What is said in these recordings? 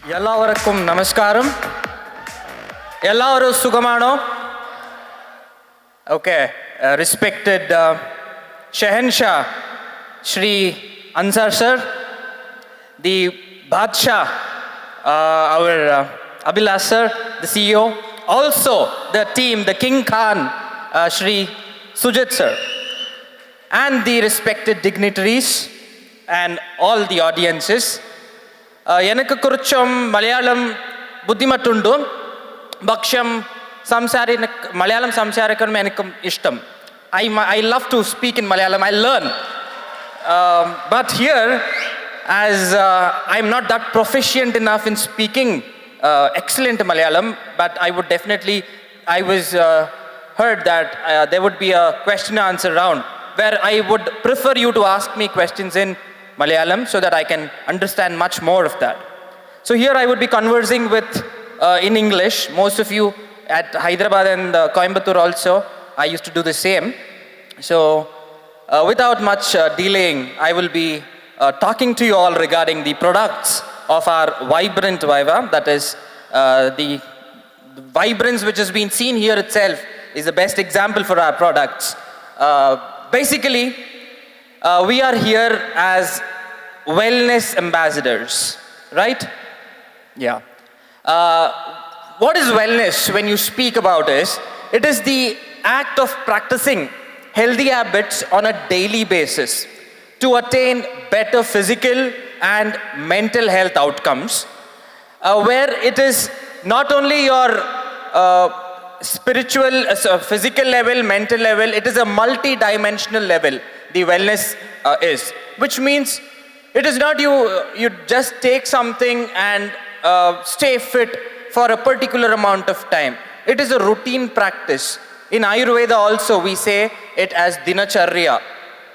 Yallavarukkum namaskaram. Yellavaru sugamano. Okay, respected Shahenshah Shri Ansar sir, the Badshah, our Abhilash sir, the CEO, also the team, the King Khan, Shri Sujid sir, and the respected dignitaries and all the audiences. எனக்கு குறிச்சும் மலையாளம் புத்திமட்டுண்டு ഭക്ഷ്യം മലയാളം സംസാരിക്കണം എനിക്കും ഇഷ്ടം. I love to speak in Malayalam. I learn. But here, as I'm not that proficient enough in speaking excellent Malayalam, but I was heard that there would be a question and answer round where I would prefer you to ask me questions in Malayalam so that I can understand much more of that. So here I would be conversing with in English. Most of you at Hyderabad and Coimbatore also, I used to do the same. So without much delaying, I will be talking to you all regarding the products of our vibrant Viva. That is the vibrance which has been seen here itself is the best example for our products. Basically, we are here as wellness ambassadors, right? Yeah. What is wellness when you speak about it is the act of practicing healthy habits on a daily basis to attain better physical and mental health outcomes, where it is not only your spiritual, physical level, mental level, it is a multi-dimensional level, the wellness is, which means it is not you just take something and stay fit for a particular amount of time. It is a routine practice. In Ayurveda also we say it as dinacharya.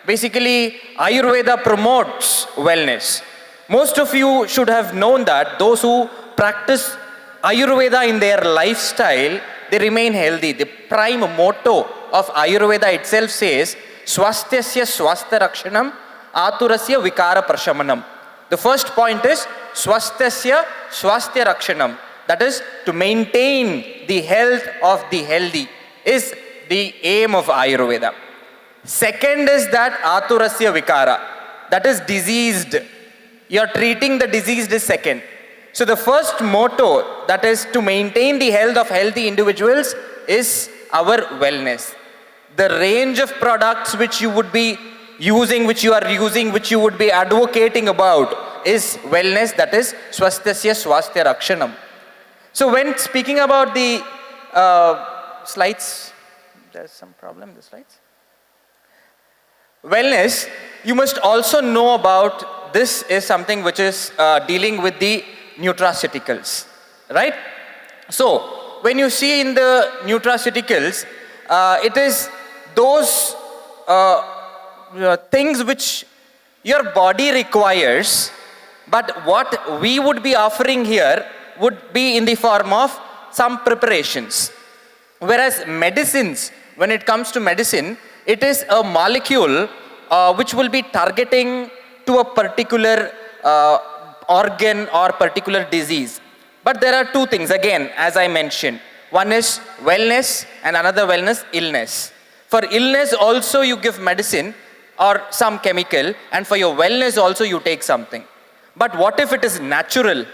Basically, Ayurveda promotes wellness. Most of you should have known that those who practice Ayurveda in their lifestyle, they remain healthy. The prime motto of Ayurveda itself says, Swasthasya swastha rakshanam, aturasya vikara prashamanam. The first point is Swasthasya swasthya rakshanam. That is, to maintain the health of the healthy is the aim of Ayurveda. Second is that aturasya vikara. That is diseased. You are treating the diseased is second. So the first motto, that is to maintain the health of healthy individuals, is our wellness. The range of products which you would be using, which you are using, which you would be advocating about is wellness, that is swasthasya swasthya rakshanam. So when speaking about the slides, there's some problem in the slides. Wellness, you must also know about this is something which is dealing with the nutraceuticals, right? So when you see in the nutraceuticals, it is those things which your body requires, but what we would be offering here would be in the form of some preparations. Whereas medicines, when it comes to medicine, it is a molecule which will be targeting to a particular organ or particular disease. But there are two things, again, as I mentioned. One is wellness and another wellness, illness. For illness also you give medicine or some chemical, and for your wellness also you take something. But what if it is natural,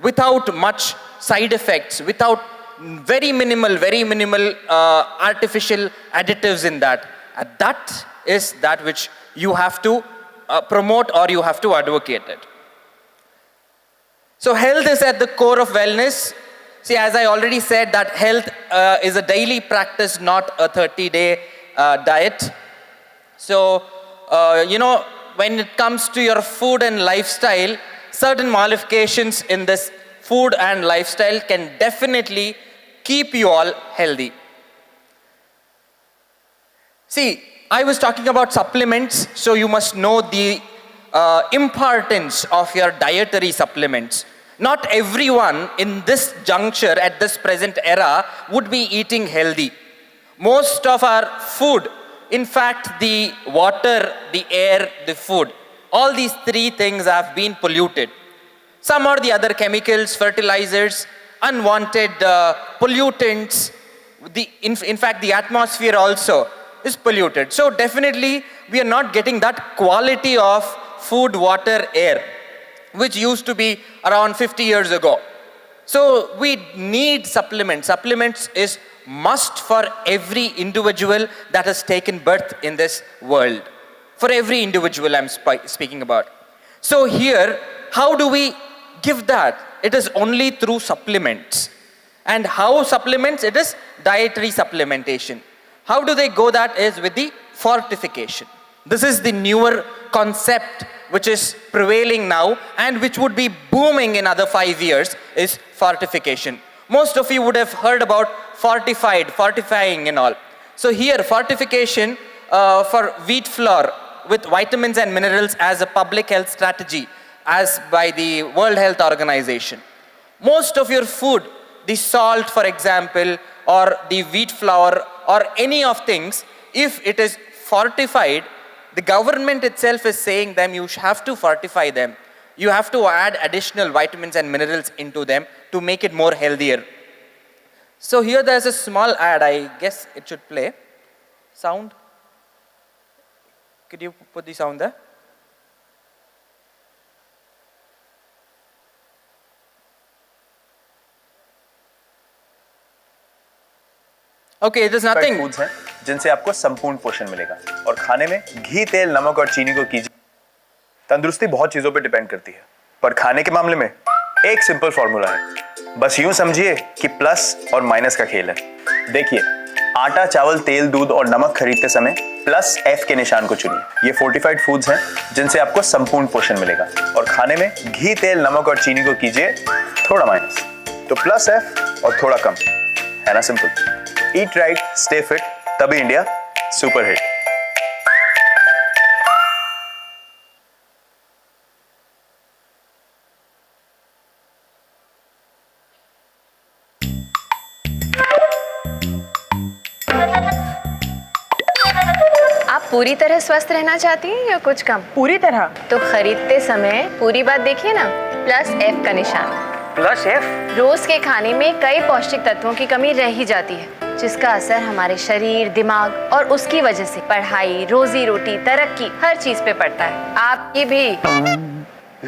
without much side effects, without very minimal artificial additives in that? That is that which you have to promote or you have to advocate it. So health is at the core of wellness. See, as I already said, that health is a daily practice, not a 30-day diet. So, when it comes to your food and lifestyle, certain modifications in this food and lifestyle can definitely keep you all healthy. See, I was talking about supplements, so you must know the importance of your dietary supplements. Not everyone in this juncture, at this present era, would be eating healthy. Most of our food, in fact, the water, the air, the food, all these three things have been polluted. some or the other chemicals, fertilizers, unwanted pollutants. In fact, the atmosphere also is polluted. So definitely, we are not getting that quality of food, water, air, which used to be around 50 years ago. So we need supplements. Supplements is must for every individual that has taken birth in this world. For every individual I'm speaking about. So here, how do we give that? It is only through supplements. And how supplements? It is dietary supplementation. How do they go that is with the fortification. This is the newer concept which is prevailing now and which would be booming in other 5 years is fortification. Most of you would have heard about fortifying and all. So here, fortification for wheat flour with vitamins and minerals as a public health strategy as by the World Health Organization. Most of your food, the salt for example, or the wheat flour or any of things, if it is fortified, the government itself is saying them you have to fortify them. You have to add additional vitamins and minerals into them to make it more healthier. So here there's a small ad, I guess it should play. Sound? Could you put the sound there? Okay, it is nothing. Foods हैं जिनसे आपको संपूर्ण पोषण मिलेगा और खाने में घी, तेल, नमक और चीनी को कीजिए। तंदुरुस्ती बहुत चीजों पे डिपेंड करती है, पर खाने के मामले में एक सिंपल फॉर्मूला है। बस यूं समझिए कि प्लस और माइनस का खेल है। देखिए, आटा, चावल, तेल, दूध और नमक खरीदते समय प्लस F के निशान को चुनिए। ये फोर्टिफाइड फूड्स हैं जिनसे आपको संपूर्ण पोषण मिलेगा और खाने में घी, तेल, नमक और चीनी को कीजिए थोड़ा माइनस। तो प्लस F और थोड़ा कम, है ना simple. Eat right, stay fit, तभी इंडिया सुपर हिट। आप पूरी तरह स्वस्थ रहना चाहती हैं या कुछ कम? पूरी तरह। तो खरीदते समय पूरी बात देखिए ना, प्लस F का निशान। Plus F? रोज के खाने में कई पौष्टिक तत्वों की कमी रह ही जाती है, जिसका असर हमारे शरीर, दिमाग और उसकी वजह से पढ़ाई, रोजी रोटी, तरक्की हर चीज पे पड़ता है। आपकी भी।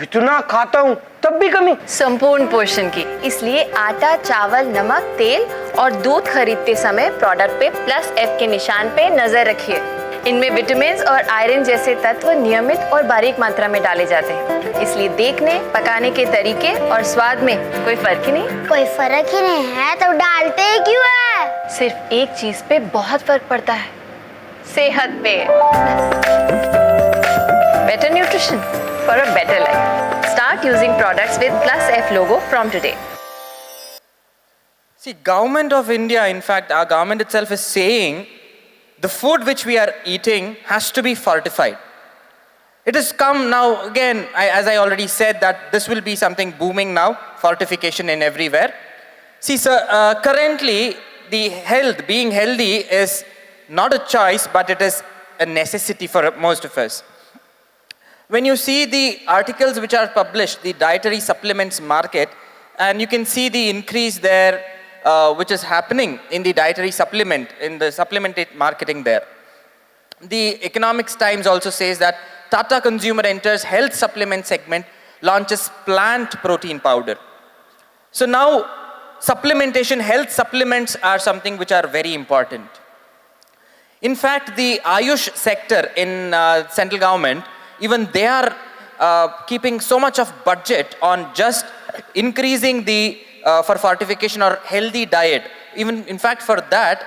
इतना खाता हूँ तब भी कमी? संपूर्ण पोषण की। इसलिए आटा, चावल, नमक, तेल और दूध खरीदते समय प्रोडक्ट पे प्लस F के निशान पे नजर रखिए। इनमें विटामिन और आयरन जैसे तत्व नियमित और बारीक मात्रा में डाले जाते हैं, इसलिए देखने, पकाने के तरीके और स्वाद में कोई फर्क ही नहीं। कोई फर्क ही नहीं है तो डालते ही क्यों है? सिर्फ एक चीज पे बहुत फर्क पड़ता है, सेहत पे। Better nutrition for a better life. Start using products with plus F logo from today. See, government of India, in fact, our government itself is saying the food which we are eating has to be fortified. It has come now, again, as I already said, that this will be something booming now, fortification in everywhere. See, sir, currently, being healthy is not a choice, but it is a necessity for most of us. When you see the articles which are published, the dietary supplements market, and you can see the increase there, which is happening in the dietary supplement, in the supplemented marketing there. The Economics Times also says that Tata Consumer enters health supplement segment, launches plant protein powder. So now, supplementation, health supplements are something which are very important. In fact, the Ayush sector in central government, even they are keeping so much of budget on just increasing the for fortification or healthy diet. Even in fact for that,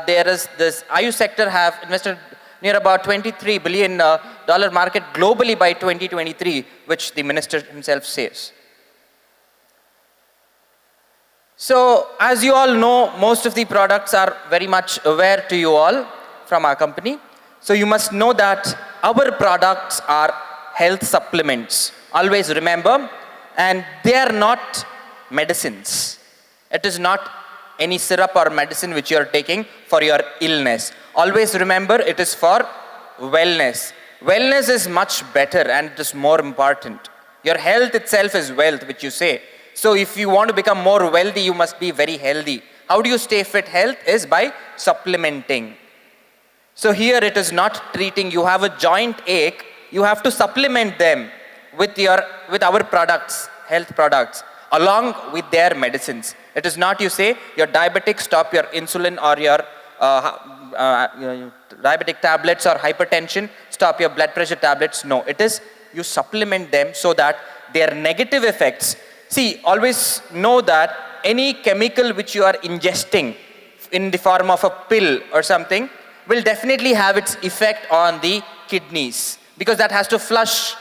there is this Ayush sector have invested near about $23 billion market globally by 2023, which the minister himself says. So as you all know, most of the products are very much aware to you all from our company. So you must know that our products are health supplements. Always remember, and they are not medicines. It is not any syrup or medicine which you are taking for your illness. Always remember, it is for wellness. Wellness is much better and it is more important. Your health itself is wealth, which you say. So if you want to become more wealthy, you must be very healthy. How do you stay fit? Health is by supplementing. So here it is not treating. You have a joint ache, you have to supplement them with our products, health products, along with their medicines. It is not you say you're diabetic, stop your insulin or your diabetic tablets or hypertension, stop your blood pressure tablets. No, it is you supplement them so that their negative effects. See, always know that any chemical which you are ingesting in the form of a pill or something will definitely have its effect on the kidneys, because that has to flush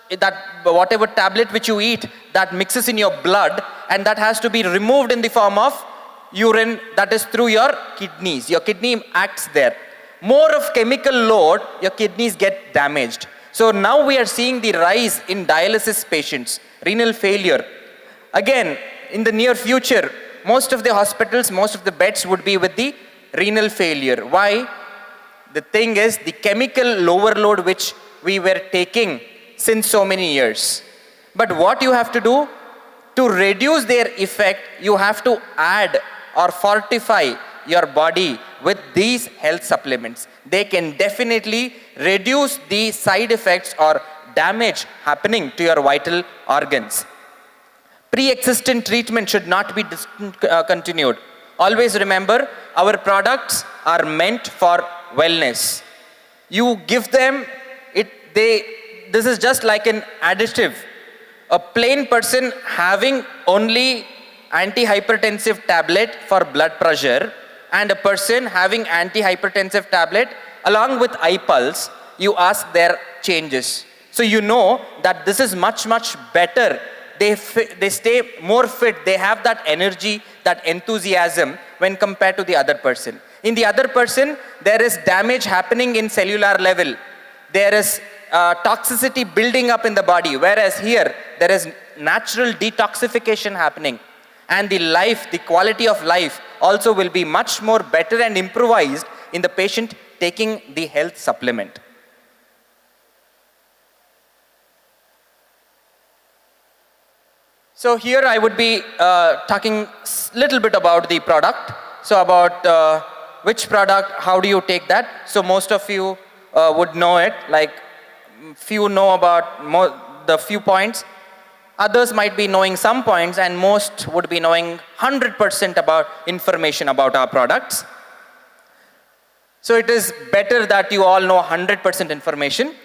that whatever tablet which you eat, that mixes in your blood, and that has to be removed in the form of urine, that is through your kidneys. Your kidney acts there. More of chemical load, your kidneys get damaged. So now we are seeing the rise in dialysis patients, renal failure. Again, in the near future, most of the hospitals, most of the beds would be with the renal failure. Why? The thing is, the chemical overload which we were taking since so many years. But what you have to do, to reduce their effect, you have to add or fortify your body with these health supplements. They can definitely reduce the side effects or damage happening to your vital organs. Pre-existent treatment should not be discontinued. Always remember, our products are meant for wellness. You give them, this is just like an additive. A plain person having only antihypertensive tablet for blood pressure and a person having antihypertensive tablet along with eye pulse, you ask their changes. So you know that this is much, much better. They stay more fit, they have that energy, that enthusiasm when compared to the other person. In the other person, there is damage happening in cellular level. There is toxicity building up in the body, whereas here, there is natural detoxification happening. And the quality of life also will be much more better and improvised in the patient taking the health supplement. So here I would be talking little bit about the product. So about which product, how do you take that? So most of you would know it, like few know about the few points. Others might be knowing some points, and most would be knowing 100% about information about our products. So it is better that you all know 100% information.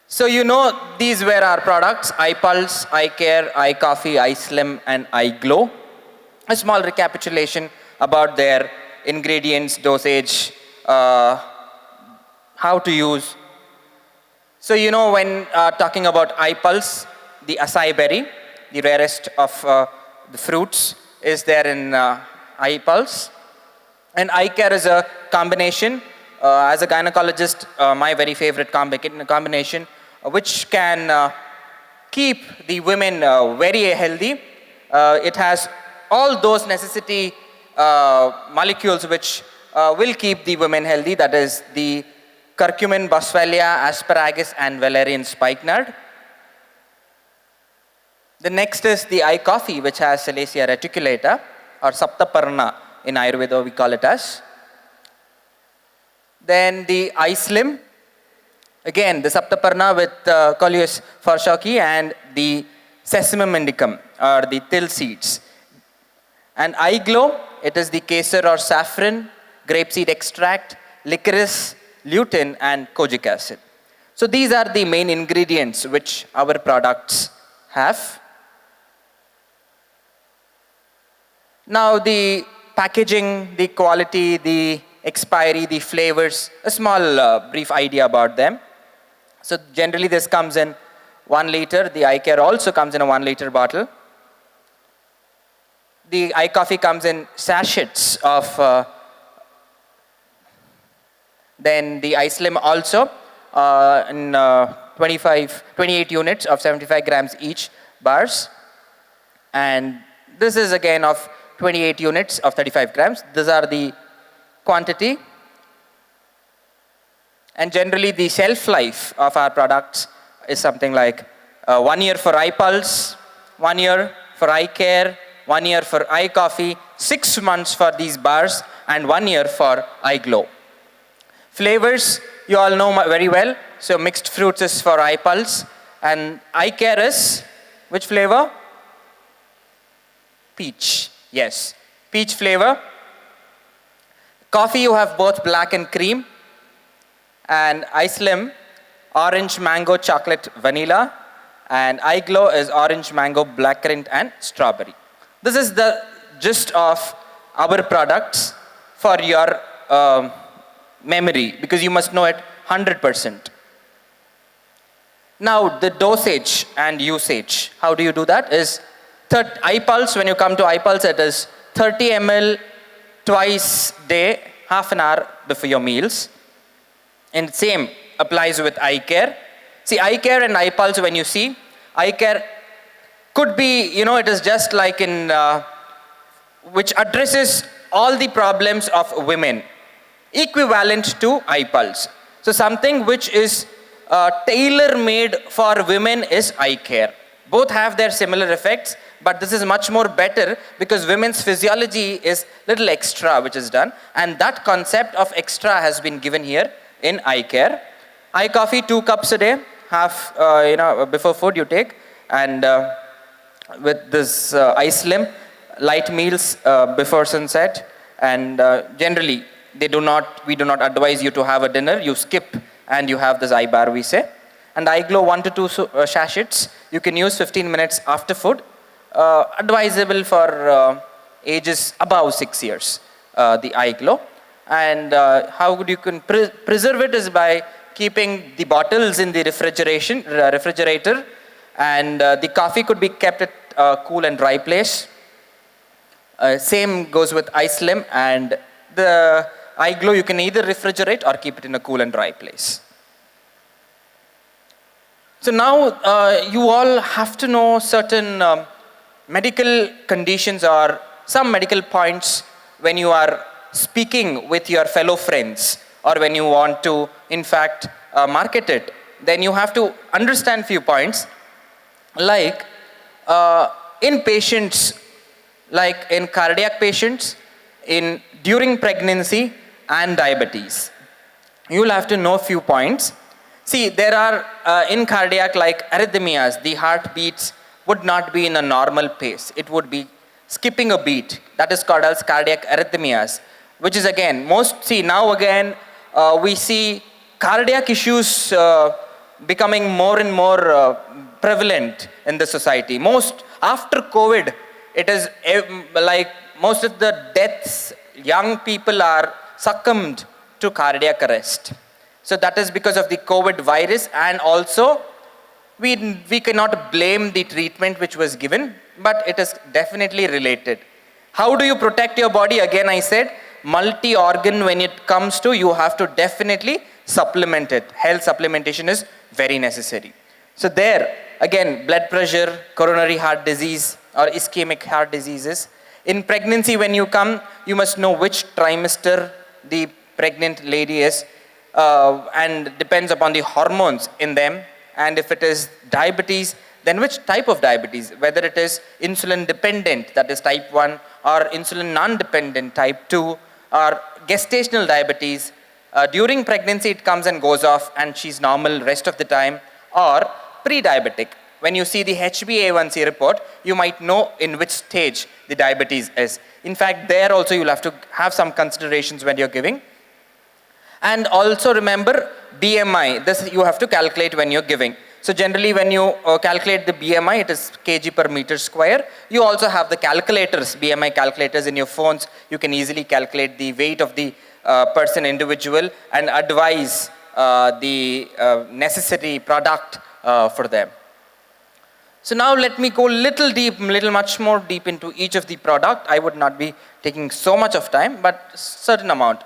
So you know these were our products: iPulse, iCare, iCoffee, iSlim, and iGlow. A small recapitulation about their ingredients, dosage, how to use. So you know when talking about iPulse, the acai berry, the rarest of the fruits, is there in iPulse. And iCare is a combination. As a gynecologist, my very favorite combination, which can keep the women very healthy. It has all those necessity molecules which will keep the women healthy. That is the curcumin, boswellia, asparagus, and valerian spikenard. The next is the iCoffee, which has Salacia reticulata, or saptaparna in Ayurveda we call it as. Then the iSlim, again the saptaparna with Coleus forshoki and the sesamum indicum, or the till seeds. And iGlow, it is the kesar or saffron, grapeseed extract, licorice, lutein, and kojic acid. So these are the main ingredients which our products have. Now the packaging, the quality, the expiry, the flavors, a small brief idea about them. So generally this comes in 1 liter. The iCare also comes in a 1 liter bottle. The iCoffee comes in sachets of, then the iSlim also in 28 units of 75 grams each bars. And this is again of 28 units of 35 grams. These are the quantity. And generally the shelf life of our products is something like 1 year for iPulse, 1 year for iCare, 1 year for iCoffee, 6 months for these bars, and 1 year for iGlow. Flavors, you all know very well. So mixed fruits is for iPulse, and iCare is which flavor? Peach. Yes, peach flavor. Coffee, you have both black and cream, and iSlim, orange, mango, chocolate, vanilla, and iGlow is orange, mango, blackcurrant, and strawberry. This is the gist of our products for your memory, because you must know it 100%. Now, the dosage and usage, how do you do that? Is iPulse, when you come to iPulse, it is 30 ml twice day, half an hour before your meals. And same applies with iCare. See, iCare and iPulse, when you see, iCare could be, it is just like in, which addresses all the problems of women, equivalent to iPulse. So something which is tailor-made for women is iCare. Both have their similar effects, but this is much more better because women's physiology is little extra which is done, and that concept of extra has been given here in iCare. iCoffee, 2 cups a day, half before food you take, and with this iSlim, light meals before sunset, and generally we do not advise you to have a dinner. You skip and you have this iBar, we say. And iGlow, 1 to 2 sachets, you can use 15 minutes after food. Advisable for ages above 6 years, the iGlow. And how you can preserve it is by keeping the bottles in the refrigerator, and the coffee could be kept at a cool and dry place. Same goes with iSlim, and the iGlow you can either refrigerate or keep it in a cool and dry place. So now you all have to know certain medical conditions or some medical points when you are speaking with your fellow friends, or when you want to, in fact, market it. Then you have to understand few points, like in patients, like in cardiac patients, during pregnancy and diabetes. You will have to know few points. See, there are in cardiac, like arrhythmias, the heartbeats would not be in a normal pace. It would be skipping a beat. That is called as cardiac arrhythmias, which is again, we see cardiac issues becoming more and more prevalent in the society. After COVID, it is like most of the deaths, young people are succumbed to cardiac arrest. So that is because of the COVID virus, and also we cannot blame the treatment which was given, but it is definitely related. How do you protect your body? Again, I said, multi-organ, when it comes to, you have to definitely supplement it. Health supplementation is very necessary. So there, again, blood pressure, coronary heart disease, or ischemic heart diseases. In pregnancy, when you come, you must know which trimester the pregnant lady is, and depends upon the hormones in them. And if it is diabetes, then which type of diabetes, whether it is insulin dependent, that is type 1, or insulin non-dependent, type 2, or gestational diabetes. During pregnancy, it comes and goes off, and she's normal rest of the time, or pre-diabetic. When you see the HbA1c report, you might know in which stage the diabetes is. In fact, there also you'll have to have some considerations when you're giving. And also remember BMI, this you have to calculate when you're giving. So generally when you calculate the BMI, it is kg per meter square. You also have the calculators, BMI calculators in your phones. You can easily calculate the weight of the person, individual, and advise the necessary product for them. So now let me go much more deep into each of the product. I would not be taking so much of time, but certain amount.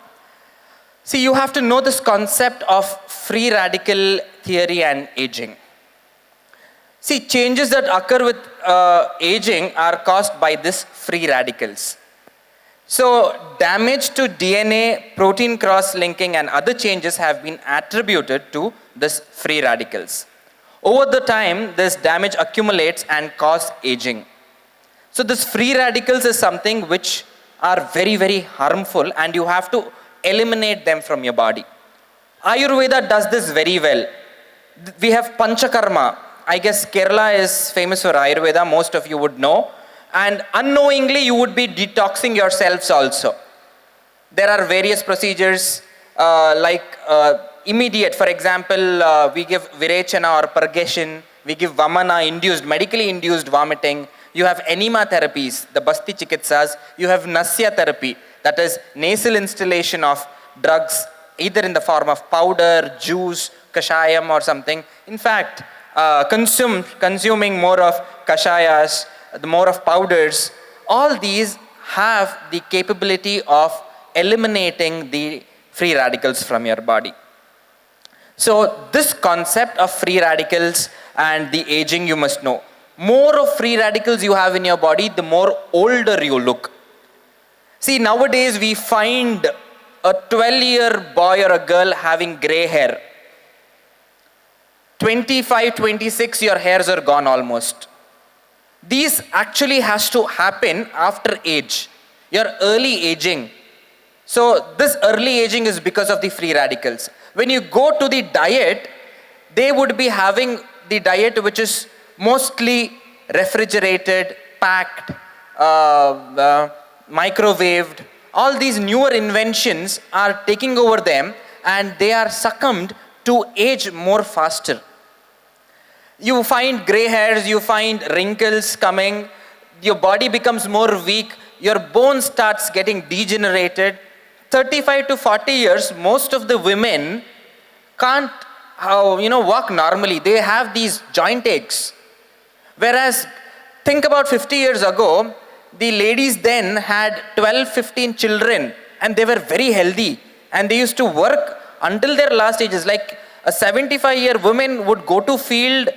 See, you have to know this concept of free radical theory and aging. See, changes that occur with aging are caused by these free radicals. So, damage to DNA, protein cross-linking, and other changes have been attributed to these free radicals. Over the time, this damage accumulates and cause aging. So this free radicals is something which are very, very harmful, and you have to eliminate them from your body. Ayurveda does this very well. We have Panchakarma. I guess Kerala is famous for Ayurveda, most of you would know. And unknowingly, you would be detoxing yourselves also. There are various procedures immediate. For example, we give Virechana or Purgation. We give Vamana, medically induced vomiting. You have enema therapies, the Basti Chikitsas. You have Nasya therapy, that is nasal instillation of drugs, either in the form of powder, juice, kashayam or something. In fact, consuming more of kashayas, more of powders, all these have the capability of eliminating the free radicals from your body. So this concept of free radicals and the aging, you must know. More of free radicals you have in your body, the more older you look. See, nowadays we find a 12-year boy or a girl having gray hair. 25, 26, your hairs are gone almost. These actually has to happen after age, your early aging. So this early aging is because of the free radicals. When you go to the diet, they would be having the diet which is mostly refrigerated, packed, microwaved. All these newer inventions are taking over them, and they are succumbed to age more faster. You find gray hairs, you find wrinkles coming, your body becomes more weak, your bone starts getting degenerated. 35 to 40 years, most of the women can't walk normally. They have these joint aches. Whereas, think about 50 years ago, the ladies then had 12, 15 children, and they were very healthy, and they used to work until their last ages. Like a 75-year woman would go to field,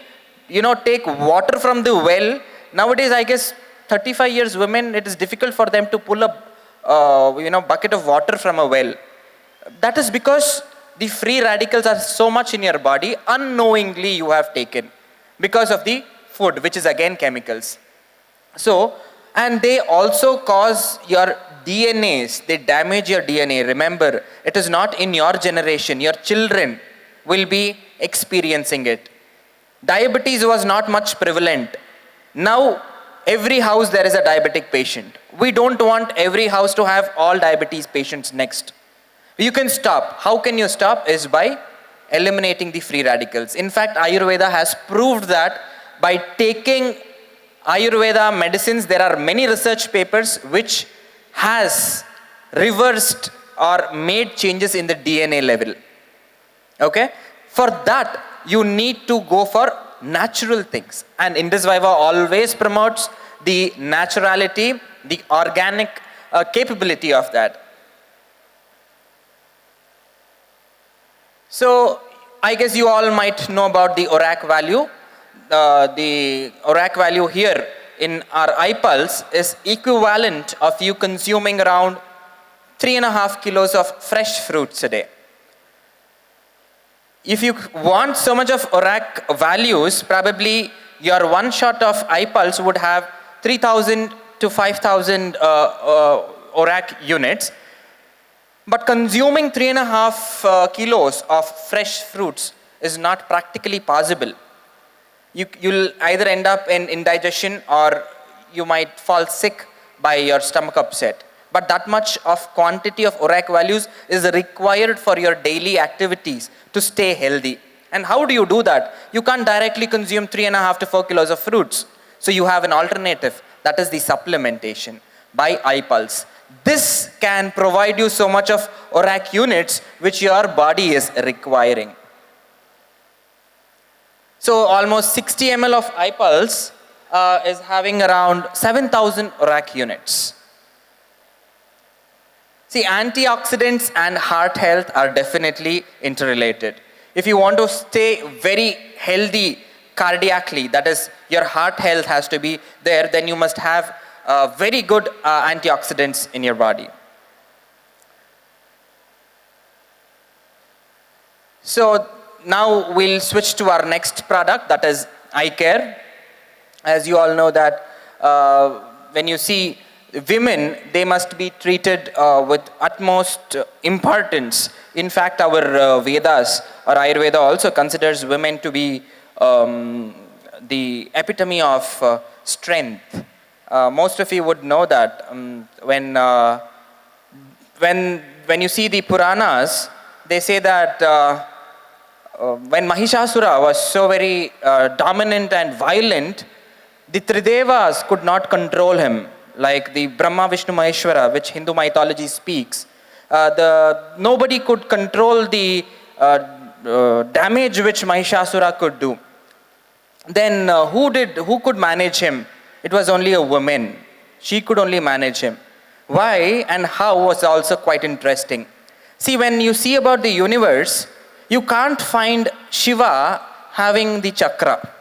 take water from the well. Nowadays, I guess 35 years women, it is difficult for them to pull a bucket of water from a well. That is because the free radicals are so much in your body, unknowingly you have taken because of the food, which is again chemicals. So, and they also cause your DNAs, they damage your DNA. Remember, it is not in your generation, your children will be experiencing it. Diabetes was not much prevalent. Now, every house there is a diabetic patient. We don't want every house to have all diabetes patients next. You can stop. How can you stop? Is by eliminating the free radicals. In fact, Ayurveda has proved that by taking Ayurveda medicines, there are many research papers which has reversed or made changes in the DNA level. Okay? For that, you need to go for natural things. And indusviva always promotes the naturality, the organic capability of that. So, I guess you all might know about the ORAC value. The ORAC value here in our eye pulse is equivalent of you consuming around 3.5 kilos of fresh fruits a day. If you want so much of ORAC values, probably your one shot of eye pulse would have 3,000 to 5,000 ORAC units. But consuming 3.5 kilos of fresh fruits is not practically possible. You'll either end up in indigestion or you might fall sick by your stomach upset. But that much of quantity of ORAC values is required for your daily activities to stay healthy. And how do you do that? You can't directly consume 3.5 to 4 kilos of fruits. So you have an alternative, that is the supplementation by eye pulse. This can provide you so much of ORAC units which your body is requiring. So almost 60 ml of eye pulse is having around 7,000 ORAC units. See, antioxidants and heart health are definitely interrelated. If you want to stay very healthy cardiacally, that is, your heart health has to be there, then you must have very good antioxidants in your body. So now we'll switch to our next product, that is eye care. As you all know that when you see women, they must be treated with utmost importance. In fact, our Vedas or Ayurveda also considers women to be the epitome of strength. Most of you would know that when you see the Puranas, they say that when Mahishasura was so very dominant and violent, the Tridevas could not control him, like the Brahma, Vishnu, Maheshwara, which Hindu mythology speaks. Nobody could control the damage which Mahishasura could do. Then who could manage him? It was only a woman. She could only manage him. Why and how was also quite interesting. See, when you see about the universe, you can't find Shiva having the chakra.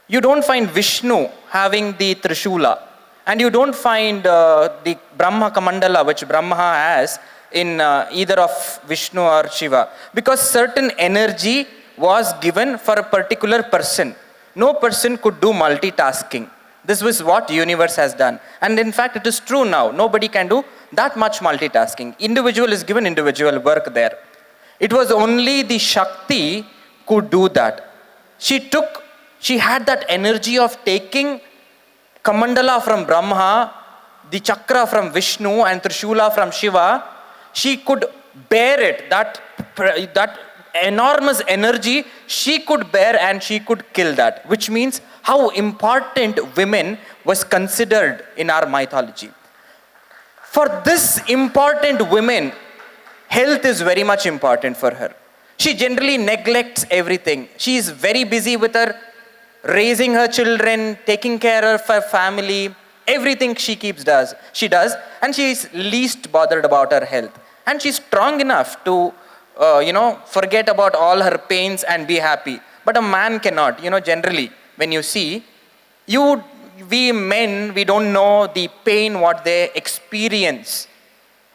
You don't find Vishnu having the Trishula. And you don't find the Brahma Kamandala, which Brahma has in either of Vishnu or Shiva. Because certain energy was given for a particular person. No person could do multitasking. This was what universe has done. And in fact, it is true now. Nobody can do that much multitasking. Individual is given individual work there. It was only the Shakti could do that. She had that energy of taking Kamandala from Brahma, the chakra from Vishnu and Trishula from Shiva. She could bear it, that enormous energy she could bear, and she could kill that, which means how important women was considered in our mythology. For this important women, health is very much important for her. She generally neglects everything. She is very busy with her raising her children, taking care of her family, everything she does, and she is least bothered about her health. And she's strong enough to, forget about all her pains and be happy. But a man cannot, generally, when you see, we men, we don't know the pain what they experience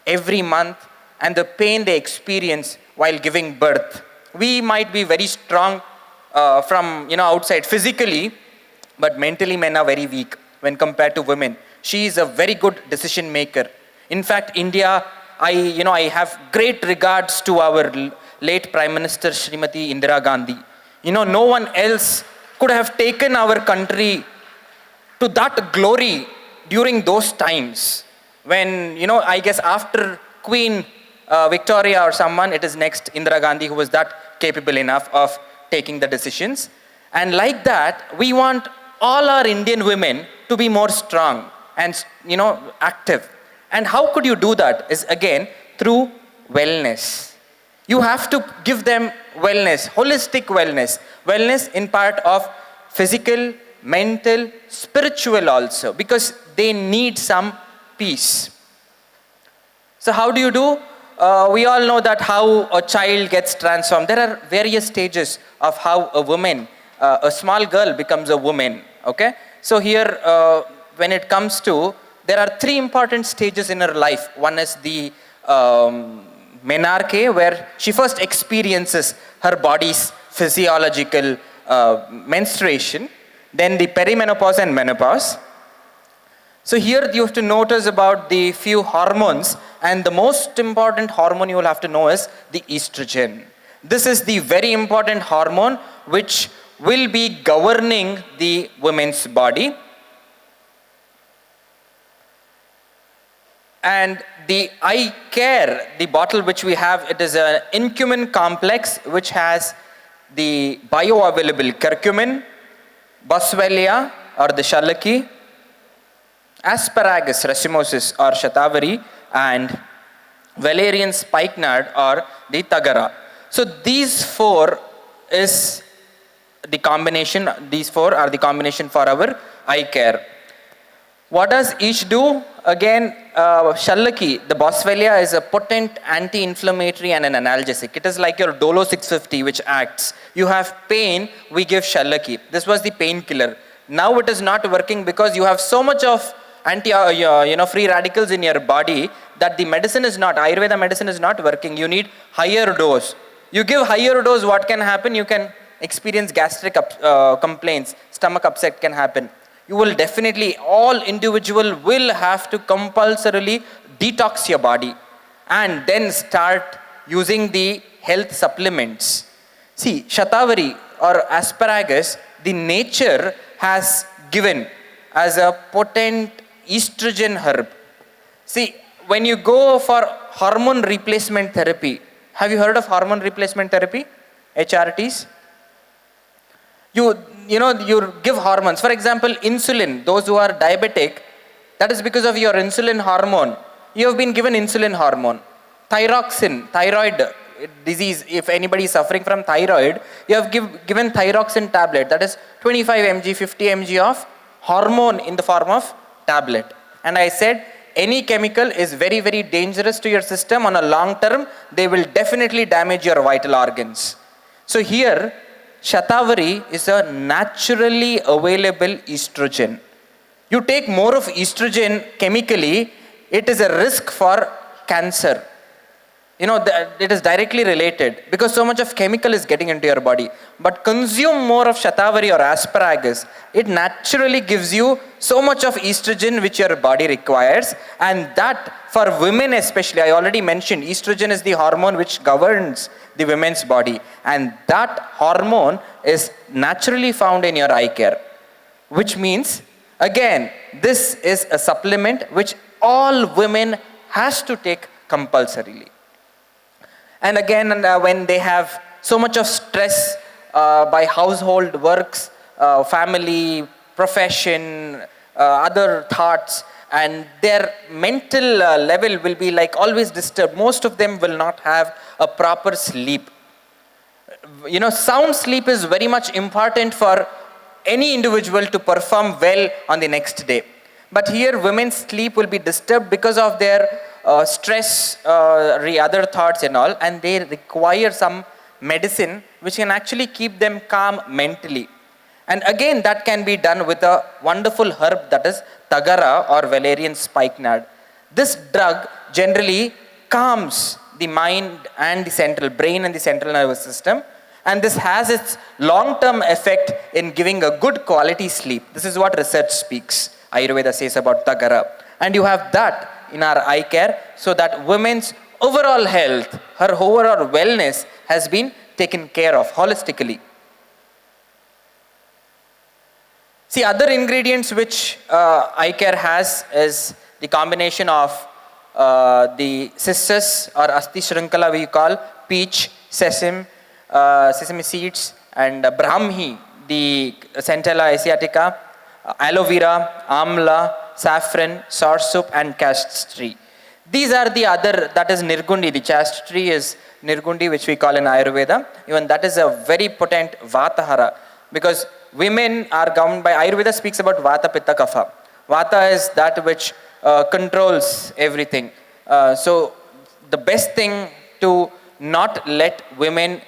every month and the pain they experience while giving birth. We might be very strong from outside physically, but mentally men are very weak when compared to women. She is a very good decision maker. In fact, India, I have great regards to our late Prime Minister Srimati Indira Gandhi. No one else could have taken our country to that glory during those times when, I guess after Queen Victoria or someone, it is next Indira Gandhi who was that capable enough of taking the decisions. And like that, we want all our Indian women to be more strong and, active. And how could you do that? Is again through wellness. You have to give them wellness, holistic wellness. Wellness in part of physical, mental, spiritual also, because they need some peace. So how do you do? We all know that how a child gets transformed. There are various stages of how a woman, a small girl becomes a woman, okay? So here, when it comes to, there are three important stages in her life. One is the menarche, where she first experiences her body's physiological menstruation, then the perimenopause and menopause. So here you have to notice about the few hormones, and the most important hormone you will have to know is the estrogen. This is the very important hormone which will be governing the woman's body. And the eye care, the bottle which we have, it is an incumin complex which has the bioavailable curcumin, boswellia or the shallaki, asparagus racemosus or shatavari, and Valerian spikenard or the tagara. So these four is the combination, these four are the combination for our eye care. What does each do? Again, shallaki, the boswellia, is a potent anti-inflammatory and an analgesic. It is like your Dolo 650 which acts. You have pain, we give shallaki. This was the painkiller. Now it is not working because you have so much of free radicals in your body that the medicine is not, Ayurveda medicine is not working. You need higher dose. You give higher dose, what can happen? You can experience gastric complaints, stomach upset can happen. You will definitely, all individual will have to compulsorily detox your body and then start using the health supplements. See, shatavari or asparagus, the nature has given as a potent estrogen herb. See, when you go for hormone replacement therapy, have you heard of hormone replacement therapy? HRTs? You give hormones. For example, insulin, those who are diabetic, that is because of your insulin hormone. You have been given insulin hormone. Thyroxine, thyroid disease, if anybody is suffering from thyroid, you have given thyroxine tablet, that is 25 mg, 50 mg of hormone in the form of tablet. And I said, any chemical is very, very dangerous to your system. On a long term, they will definitely damage your vital organs. So here, shatavari is a naturally available estrogen. You take more of estrogen chemically, it is a risk for cancer. It is directly related because so much of chemical is getting into your body. But consume more of shatavari or asparagus. It naturally gives you so much of estrogen which your body requires. And that for women especially, I already mentioned, estrogen is the hormone which governs the women's body. And that hormone is naturally found in your eye care. Which means, again, this is a supplement which all women has to take compulsorily. And again, when they have so much of stress by household works, family, profession, other thoughts, and their mental level will be like always disturbed. Most of them will not have a proper sleep. Sound sleep is very much important for any individual to perform well on the next day. But here, women's sleep will be disturbed because of their stress, other thoughts and all, and they require some medicine which can actually keep them calm mentally. And again, that can be done with a wonderful herb, that is tagara or Valerian spikenard. This drug generally calms the mind and the central brain and the central nervous system, and this has its long-term effect in giving a good quality sleep. This is what research speaks. Ayurveda says about tagara. And you have that in our eye care, so that women's overall health, her overall wellness has been taken care of holistically. See, other ingredients which eye care has is the combination of the cissus or asti shrinkala we call, peach, sesame seeds, and brahmi, the centella asiatica, aloe vera, amla, saffron, soursop, and caste tree. These are the other, that is nirgundi. The caste tree is nirgundi, which we call in Ayurveda. Even that is a very potent vatahara, because women are governed by, Ayurveda speaks about vata, pitta, kapha. Vata is that which controls everything. So the best thing to not let women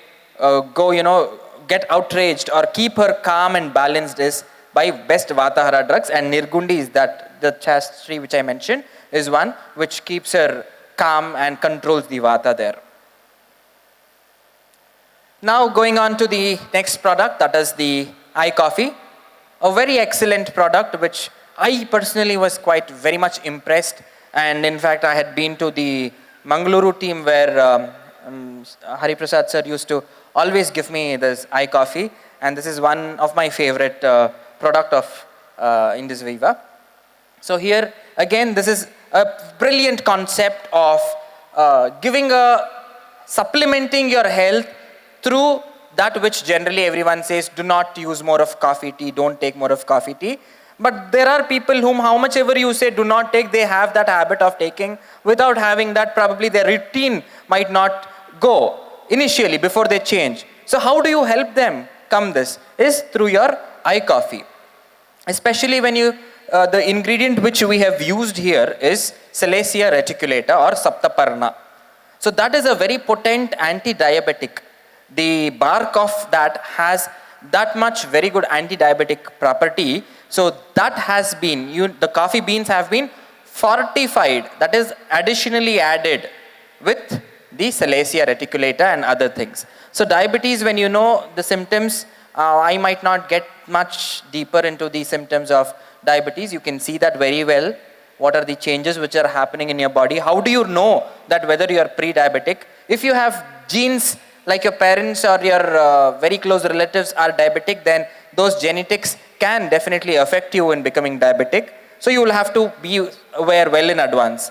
get outraged or keep her calm and balanced is by best vatahara drugs, and nirgundi is that, the caste tree which I mentioned, is one which keeps her calm and controls the vata there. Now going on to the next product, that is the eye coffee. A very excellent product which I personally was quite very much impressed, and in fact I had been to the Mangaluru team where Hari Prasad sir used to always give me this eye coffee, and this is one of my favorite product of indusviva. So here again, this is a brilliant concept of supplementing your health through that which generally everyone says, do not use more of coffee tea, don't take more of coffee tea. But there are people whom how much ever you say do not take, they have that habit of taking. Without having that, probably their routine might not go initially before they change. So how do you help them come this? Is through your eye coffee. Especially when you, the ingredient which we have used here is Salacia reticulata or saptaparna. So that is a very potent anti-diabetic. The bark of that has that much very good anti-diabetic property. So that has been, the coffee beans have been fortified, that is additionally added with the Salacia reticulata and other things. So diabetes, when you know the symptoms, I might not get much deeper into the symptoms of diabetes. You can see that very well. What are the changes which are happening in your body? How do you know that whether you are pre-diabetic? If you have genes like your parents or your very close relatives are diabetic, then those genetics can definitely affect you in becoming diabetic. So you will have to be aware well in advance.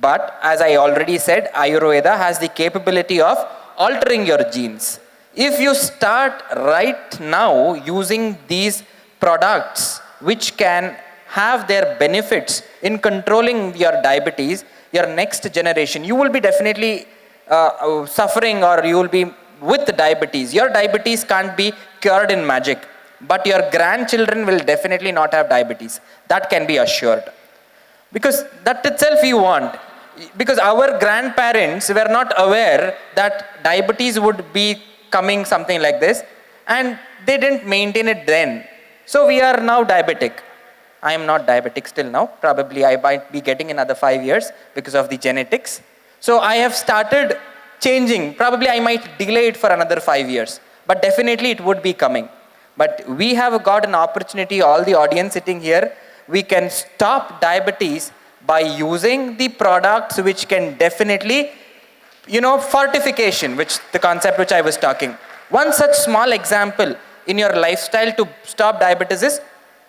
But as I already said, Ayurveda has the capability of altering your genes. If you start right now using these products which can have their benefits in controlling your diabetes, your next generation, you will be definitely suffering, or you will be with diabetes. Your diabetes can't be cured in magic, but your grandchildren will definitely not have diabetes. That can be assured. Because that itself you want. Because our grandparents were not aware that diabetes would be coming something like this, and they didn't maintain it then. So we are now diabetic. I am not diabetic still now. Probably I might be getting another 5 years because of the genetics. So I have started changing. Probably I might delay it for another 5 years. But definitely it would be coming. But we have got an opportunity, all the audience sitting here, we can stop diabetes by using the products which can definitely, fortification, which the concept which I was talking. One such small example in your lifestyle to stop diabetes is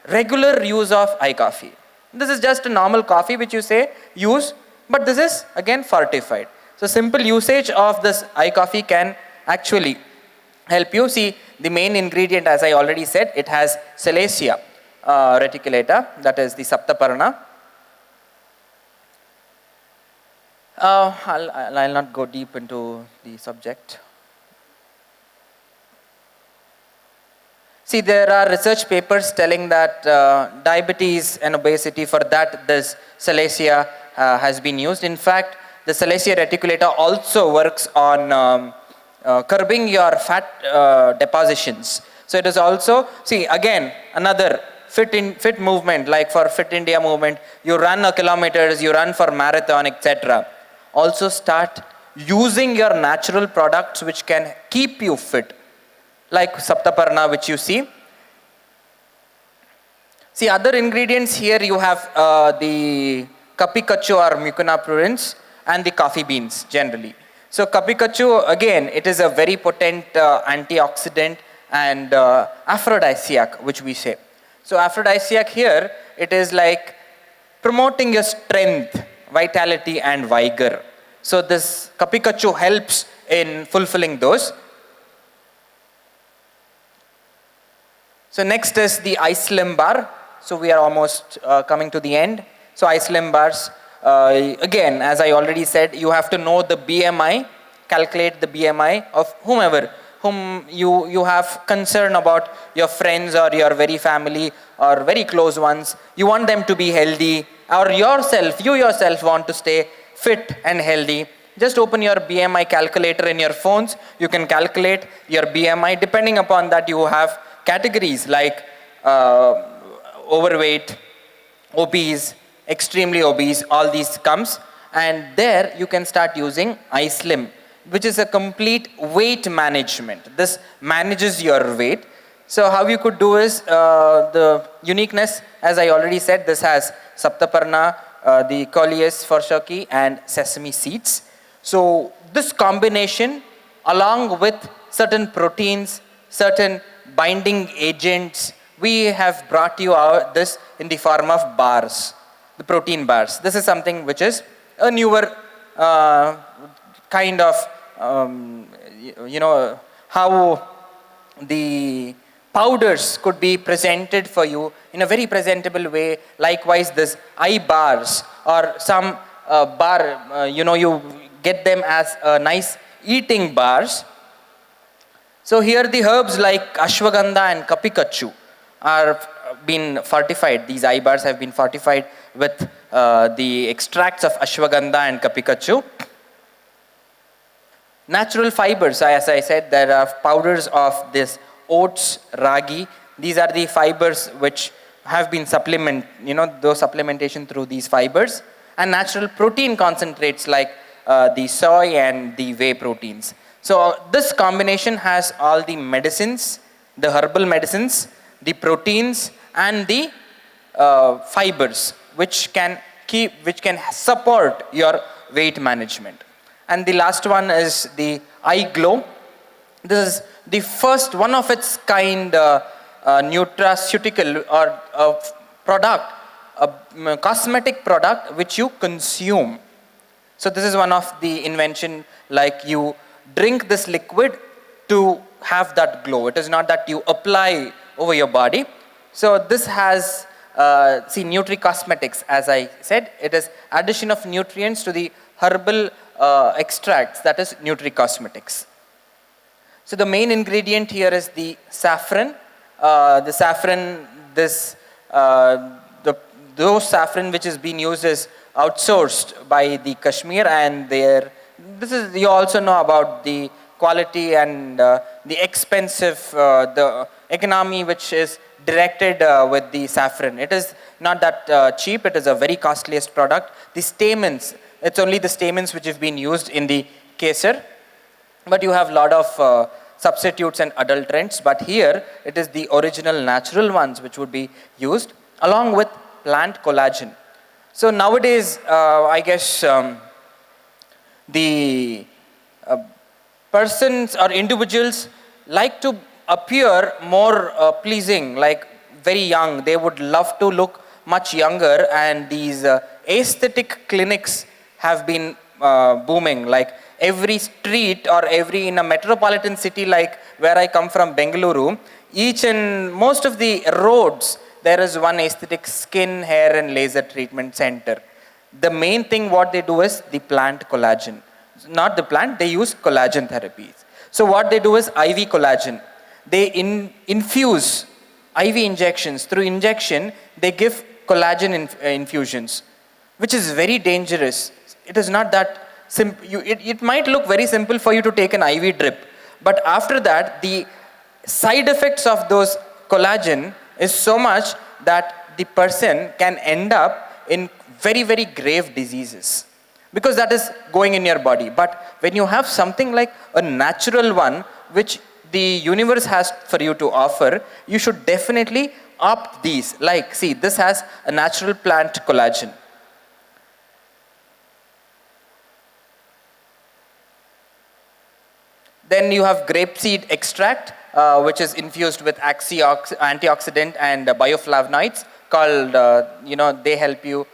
regular use of eye coffee. This is just a normal coffee which you say use, but this is again fortified. So simple usage of this eye coffee can actually help you. See, the main ingredient, as I already said, it has Salacia reticulata, that is the Saptaparna. I'll not go deep into the subject. See, there are research papers telling that diabetes and obesity, for that this Salacia has been used. In fact, the Salacia reticulata also works on curbing your fat depositions. So it is also, see again, another fit movement, like for Fit India movement, you run kilometers, you run for marathon, etc. Also start using your natural products which can keep you fit, like Saptaparna, which you see. See, other ingredients here you have the kapikachu or mucuna prurens and the coffee beans generally. So kapikachu, again, it is a very potent antioxidant and aphrodisiac, which we say. So aphrodisiac here, it is like promoting your strength, vitality and vigor. So this kapikachu helps in fulfilling those. So next is the ice slim bar. So we are almost coming to the end. So ice slim bars, again, as I already said, you have to know the BMI, calculate the BMI of whom you have concern about, your friends or your very family or very close ones. You want them to be healthy, or you yourself want to stay fit and healthy. Just open your BMI calculator in your phones. You can calculate your BMI. Depending upon that, you have categories like overweight, obese, extremely obese, all these comes, and there you can start using iSlim, which is a complete weight management. This manages your weight. So how you could do is, the uniqueness, as I already said, this has Saptaparna, the coleus for Shoki and sesame seeds. So this combination, along with certain proteins, certain binding agents, we have brought you out this in the form of bars, the protein bars. This is something which is a newer kind of, how the powders could be presented for you in a very presentable way. Likewise, this eye bars or some bar, you get them as nice eating bars. So here the herbs like ashwagandha and kapikachu are been fortified. These eye bars have been fortified with the extracts of ashwagandha and kapikachu. Natural fibers, as I said, there are powders of this oats, ragi. These are the fibers which have been those supplementation through these fibers. And natural protein concentrates like the soy and the whey proteins. So this combination has all the medicines, the herbal medicines, the proteins, and the fibers, which can support your weight management. And the last one is the eye glow. This is the first one of its kind nutraceutical or product, a cosmetic product which you consume. So this is one of the invention, like you drink this liquid to have that glow. It is not that you apply over your body. So this has, nutri-cosmetics, as I said, it is addition of nutrients to the herbal extracts, that is nutri-cosmetics. So the main ingredient here is the saffron. Those saffron which is being used is outsourced by the Kashmir, and you also know about the quality and the expensive, the economy which is directed with the saffron. It is not that cheap, it is a very costliest product. The stamens, it's only the stamens which have been used in the kesar, but you have a lot of substitutes and adulterants, but here it is the original natural ones which would be used along with plant collagen. So nowadays, I guess the persons or individuals like to appear more pleasing, like very young. They would love to look much younger, and these aesthetic clinics have been booming. Like every street or in a metropolitan city like where I come from, Bengaluru, each and most of the roads, there is one aesthetic skin, hair and laser treatment center. The main thing what they do is the plant collagen. Not the plant, they use collagen therapies. So what they do is IV collagen. They infuse IV injections. Through injection, they give collagen infusions, which is very dangerous. It is not that simple. It might look very simple for you to take an IV drip, but after that, the side effects of those collagen is so much that the person can end up in very, very grave diseases, because that is going in your body. But when you have something like a natural one, which the universe has for you to offer, you should definitely opt these. Like, see, this has a natural plant collagen. Then you have grapeseed extract, which is infused with antioxidant and bioflavonoids called, they help you.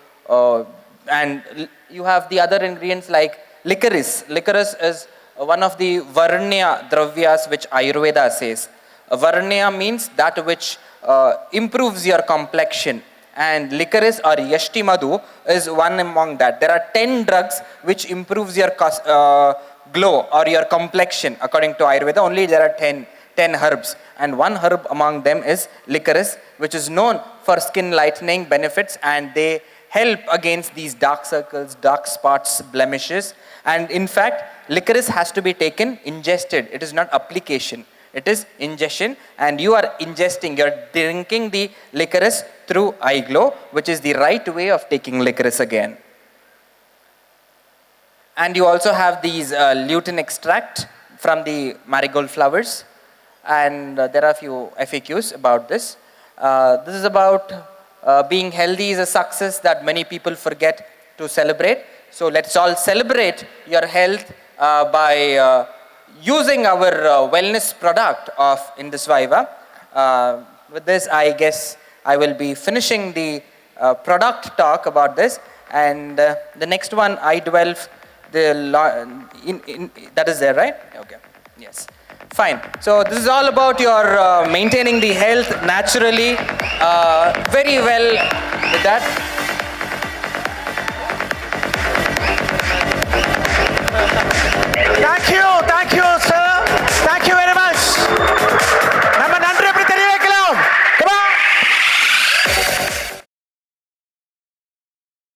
And you have the other ingredients like licorice. Licorice is one of the varnya dravyas which Ayurveda says. Varnya means that which improves your complexion. And licorice or yashti madhu is one among that. There are 10 drugs which improves your glow or your complexion. According to Ayurveda, only there are 10 herbs, and one herb among them is licorice, which is known for skin lightening benefits, and they help against these dark circles, dark spots, blemishes. And in fact, licorice has to be taken ingested. It is not application, it is ingestion, and you are ingesting, you are drinking the licorice through eye glow, which is the right way of taking licorice again. And you also have these lutein extract from the marigold flowers. And there are a few FAQs about this. This is about being healthy is a success that many people forget to celebrate. So let's all celebrate your health by using our wellness product of indusviva. With this, I guess I will be finishing the product talk about this. And the next one, I12, that is there, right? Okay, yes. Fine. So this is all about your maintaining the health naturally. Very well with that.